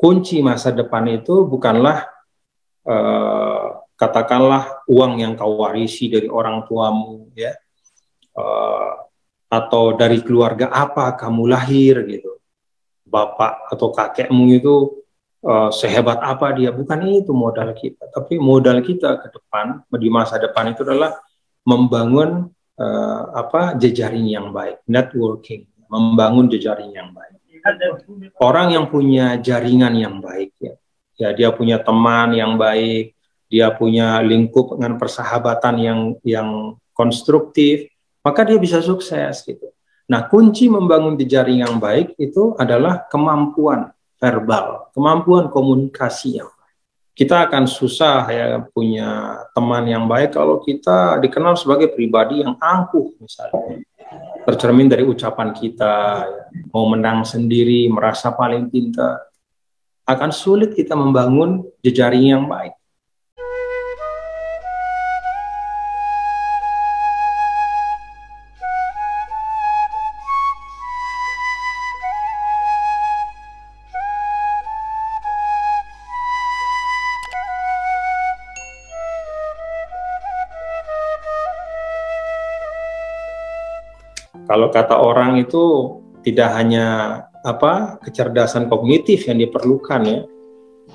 kunci masa depan itu bukanlah katakanlah uang yang kau warisi dari orang tuamu, ya, atau dari keluarga apa kamu lahir gitu, bapak atau kakekmu itu sehebat apa dia, bukan itu modal kita. Tapi modal kita ke depan di masa depan itu adalah membangun jejaring yang baik, networking, membangun jejaring yang baik. Orang yang punya jaringan yang baik, ya dia punya teman yang baik, dia punya lingkup dengan persahabatan yang konstruktif, maka dia bisa sukses gitu. Nah, kunci membangun jejaring yang baik itu adalah kemampuan verbal, kemampuan komunikasi yang baik. Kita akan susah ya punya teman yang baik kalau kita dikenal sebagai pribadi yang angkuh misalnya. Tercermin dari ucapan kita, ya, mau menang sendiri, merasa paling pintar, akan sulit kita membangun jejaring yang baik. Kalau kata orang itu tidak hanya kecerdasan kognitif yang diperlukan, ya,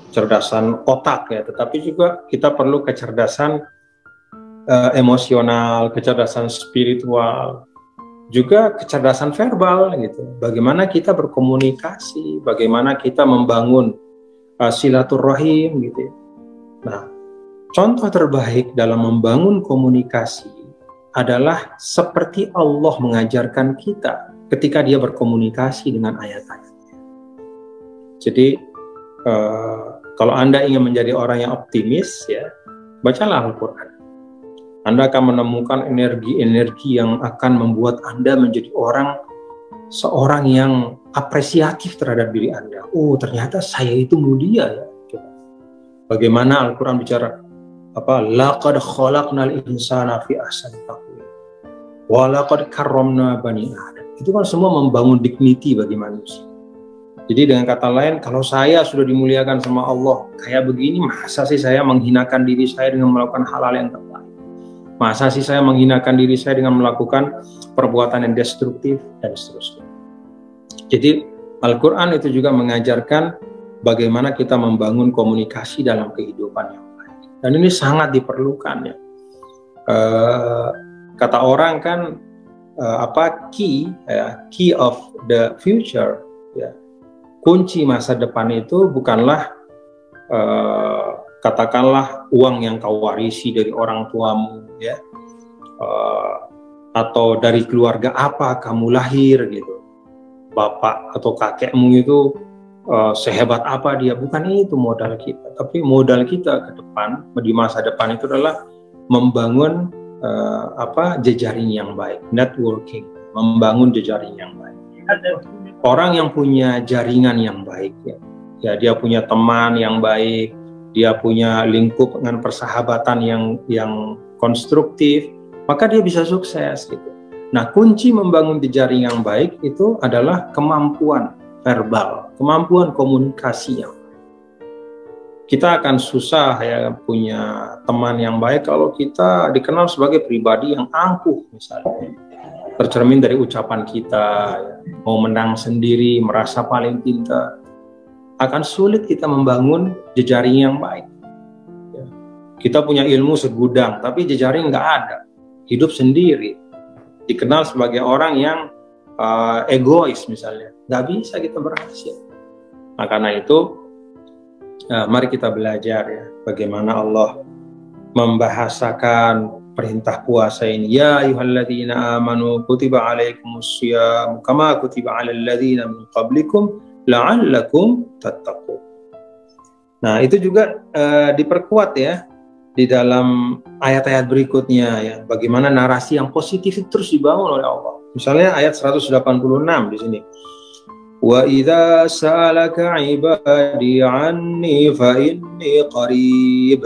kecerdasan otak, ya, tetapi juga kita perlu kecerdasan emosional, kecerdasan spiritual, juga kecerdasan verbal gitu. Bagaimana kita berkomunikasi, bagaimana kita membangun silaturahim gitu. Nah, contoh terbaik dalam membangun komunikasi adalah seperti Allah mengajarkan kita ketika dia berkomunikasi dengan ayat-ayatnya. Jadi kalau Anda ingin menjadi orang yang optimis, ya, bacalah Al-Quran. Anda akan menemukan energi-energi yang akan membuat Anda menjadi seorang yang apresiatif terhadap diri Anda. Oh, ternyata saya itu mulia, ya. Bagaimana Al-Quran bicara laqad khalaqnal insana fi ahsani taqwim wa laqad karramna bani adam. Itu kan semua membangun dignity bagi manusia. Jadi dengan kata lain, kalau saya sudah dimuliakan sama Allah kayak begini, masa sih saya menghinakan diri saya dengan melakukan hal-hal yang terbaik? Masa sih saya menghinakan diri saya dengan melakukan perbuatan yang destruktif dan seterusnya. Jadi Al-Quran itu juga mengajarkan bagaimana kita membangun komunikasi dalam kehidupan yang baik. Dan ini sangat diperlukan, ya. Kata orang kan key of the future, ya. Kunci masa depan itu bukanlah katakanlah uang yang kau warisi dari orang tuamu, ya, atau dari keluarga apa kamu lahir gitu, bapak atau kakekmu itu sehebat apa dia, bukan itu modal kita. Tapi modal kita ke depan di masa depan itu adalah membangun jejaring yang baik, networking, membangun jejaring yang baik. Orang yang punya jaringan yang baik, ya dia punya teman yang baik, dia punya lingkup dengan persahabatan yang konstruktif, maka dia bisa sukses gitu. Nah, kunci membangun jejaring yang baik itu adalah kemampuan verbal, kemampuan komunikasi yang baik. Kita akan susah ya punya teman yang baik kalau kita dikenal sebagai pribadi yang angkuh misalnya. Tercermin dari ucapan kita, ya, mau menang sendiri, merasa paling pintar, akan sulit kita membangun jejaring yang baik. Ya. Kita punya ilmu segudang, tapi jejaring nggak ada, hidup sendiri, dikenal sebagai orang yang egois misalnya, nggak bisa kita berhasil. Nah, karena itu mari kita belajar, ya, bagaimana Allah membahasakan perintah puasa ini. Ya ayyuhalladzina amanu kutiba alaikumussyam kama kutiba alal ladzina min qablikum la'allakum tattaqun. Nah, itu juga diperkuat, ya, di dalam ayat-ayat berikutnya, ya, bagaimana narasi yang positif itu terus dibangun oleh Allah. Misalnya ayat 186 di sini. Wa idza sa'alaka 'ibadi 'anni fa inni qarib.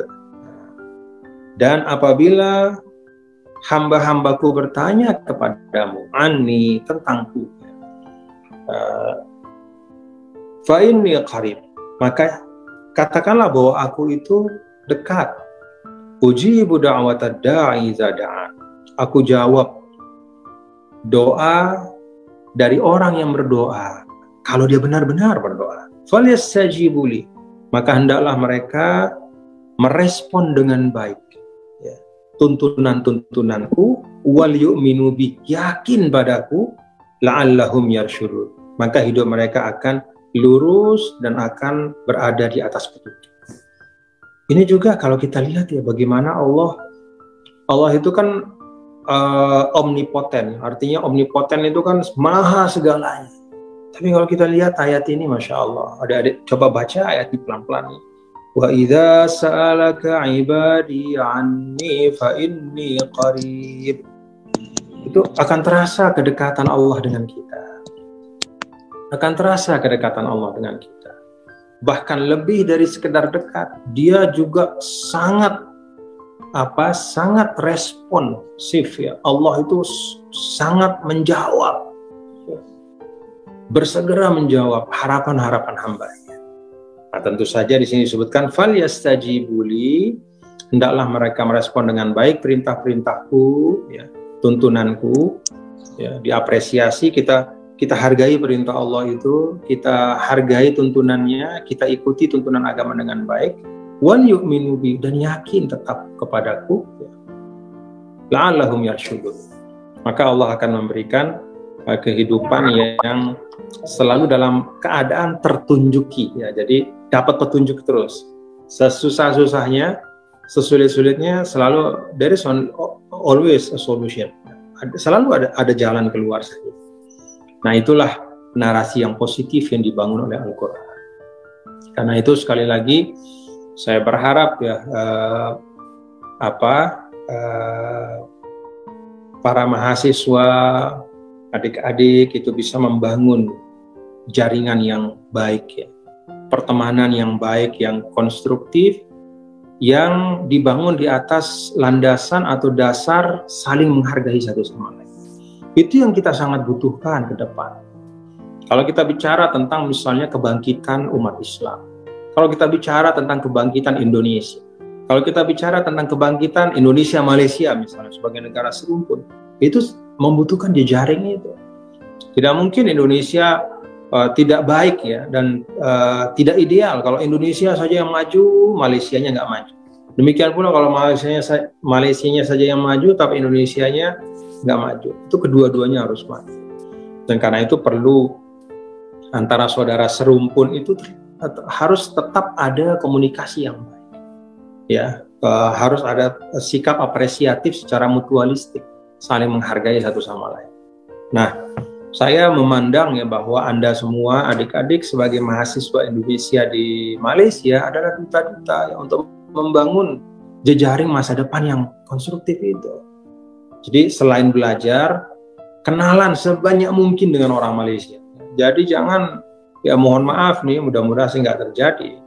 Dan apabila hamba-hambaku bertanya kepadamu, anni, tentangku, fa inni qarib, maka katakanlah bahwa aku itu dekat. Ujibu da'watad da'i idza da'an. Aku jawab doa dari orang yang berdoa kalau dia benar-benar berdoa. Falyastajibu li, maka hendaklah mereka merespon dengan baik ya, tuntunan-tuntunanku, wal yu'minu bi, yakin padaku, la'allahum yarsyudun, maka hidup mereka akan lurus dan akan berada di atas petunjuk. Ini juga kalau kita lihat ya, bagaimana Allah itu kan omnipoten, artinya omnipoten itu kan maha segalanya. Tapi kalau kita lihat ayat ini, Masya Allah, adik-adik coba baca ayat ini pelan-pelan. Wa idza sa'alaka ibadi anni fa inni qarib. Itu akan terasa kedekatan Allah dengan kita. Akan terasa kedekatan Allah dengan kita. Bahkan lebih dari sekedar dekat, dia juga sangat responsif ya. Allah itu sangat menjawab, bersegera menjawab harapan-harapan hamba-Nya. Nah, tentu saja di sini disebutkan falyastajibu li, hendaklah mereka merespon dengan baik perintah-perintahku ya, tuntunanku ya, diapresiasi, kita hargai perintah Allah itu, kita hargai tuntunannya, kita ikuti tuntunan agama dengan baik. Wal yu'minu bi, dan yakin tetap kepadaku ya. La'allahum yarsyudun, maka Allah akan memberikan kehidupan yang selalu dalam keadaan tertunjuki ya. Jadi dapat petunjuk terus, sesusah-susahnya, sesulit-sulitnya, selalu there is always a solution, selalu ada jalan keluar saja. Nah, itulah narasi yang positif yang dibangun oleh Al-Quran. Karena itu sekali lagi saya berharap ya para mahasiswa, adik-adik itu bisa membangun jaringan yang baik ya, pertemanan yang baik, yang konstruktif, yang dibangun di atas landasan atau dasar saling menghargai satu sama lain. Itu yang kita sangat butuhkan ke depan. Kalau kita bicara tentang misalnya kebangkitan umat Islam, kalau kita bicara tentang kebangkitan Indonesia, kalau kita bicara tentang kebangkitan Indonesia-Malaysia misalnya sebagai negara serumpun, itu membutuhkan jejaring itu. Tidak mungkin Indonesia tidak baik ya, dan tidak ideal kalau Indonesia saja yang maju, Malaysianya nggak maju. Demikian pula kalau Malaysianya saja yang maju, tapi Indonesianya nggak maju. Itu kedua-duanya harus maju. Dan karena itu perlu antara saudara serumpun itu harus tetap ada komunikasi yang baik. Ya, harus ada sikap apresiatif secara mutualistik, saling menghargai satu sama lain. Nah, saya memandang ya bahwa Anda semua adik-adik sebagai mahasiswa Indonesia di Malaysia adalah duta-duta ya, untuk membangun jejaring masa depan yang konstruktif itu. Jadi selain belajar, kenalan sebanyak mungkin dengan orang Malaysia. Jadi jangan, ya mohon maaf nih, mudah-mudahan sih nggak terjadi.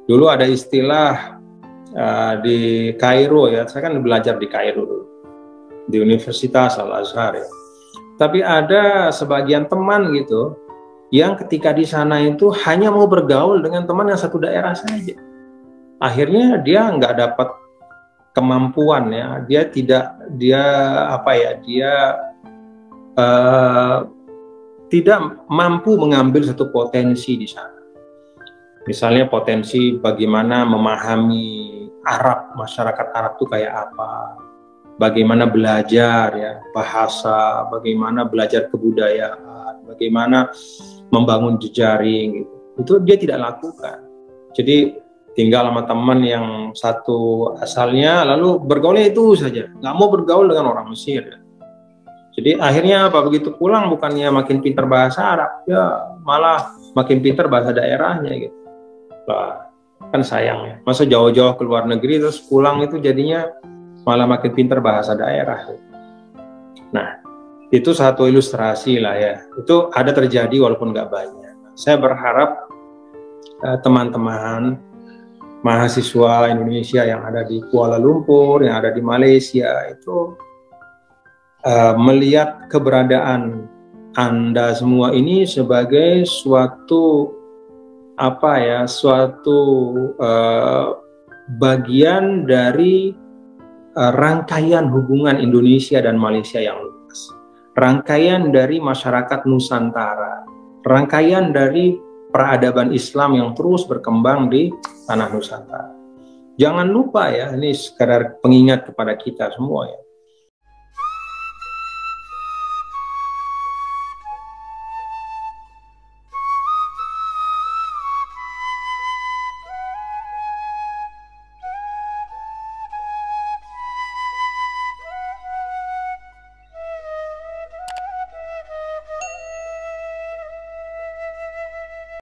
Dulu ada istilah di Kairo ya, saya kan belajar di Kairo dulu, di Universitas Al-Azhar ya. Tapi ada sebagian teman gitu, yang ketika di sana itu hanya mau bergaul dengan teman yang satu daerah saja. Akhirnya dia nggak dapat kemampuan ya, dia tidak mampu mengambil satu potensi di sana. Misalnya potensi bagaimana memahami Arab, masyarakat Arab itu kayak apa, bagaimana belajar ya bahasa, bagaimana belajar kebudayaan, bagaimana membangun jejaring gitu. Itu dia tidak lakukan. Jadi tinggal sama teman yang satu asalnya, lalu bergaulnya itu saja, nggak mau bergaul dengan orang Mesir. Jadi akhirnya apa, begitu pulang bukannya makin pintar bahasa Arab, ya malah makin pintar bahasa daerahnya gitu. Lah, kan sayang ya, masa jauh-jauh ke luar negeri terus pulang itu jadinya malah makin pintar bahasa daerah. Nah, itu satu ilustrasi lah ya, itu ada terjadi walaupun nggak banyak. Saya berharap teman-teman mahasiswa Indonesia yang ada di Kuala Lumpur, yang ada di Malaysia itu melihat keberadaan Anda semua ini sebagai suatu suatu bagian dari rangkaian hubungan Indonesia dan Malaysia yang luas, rangkaian dari masyarakat Nusantara, rangkaian dari peradaban Islam yang terus berkembang di tanah Nusantara. Jangan lupa ya, ini sekadar pengingat kepada kita semua ya,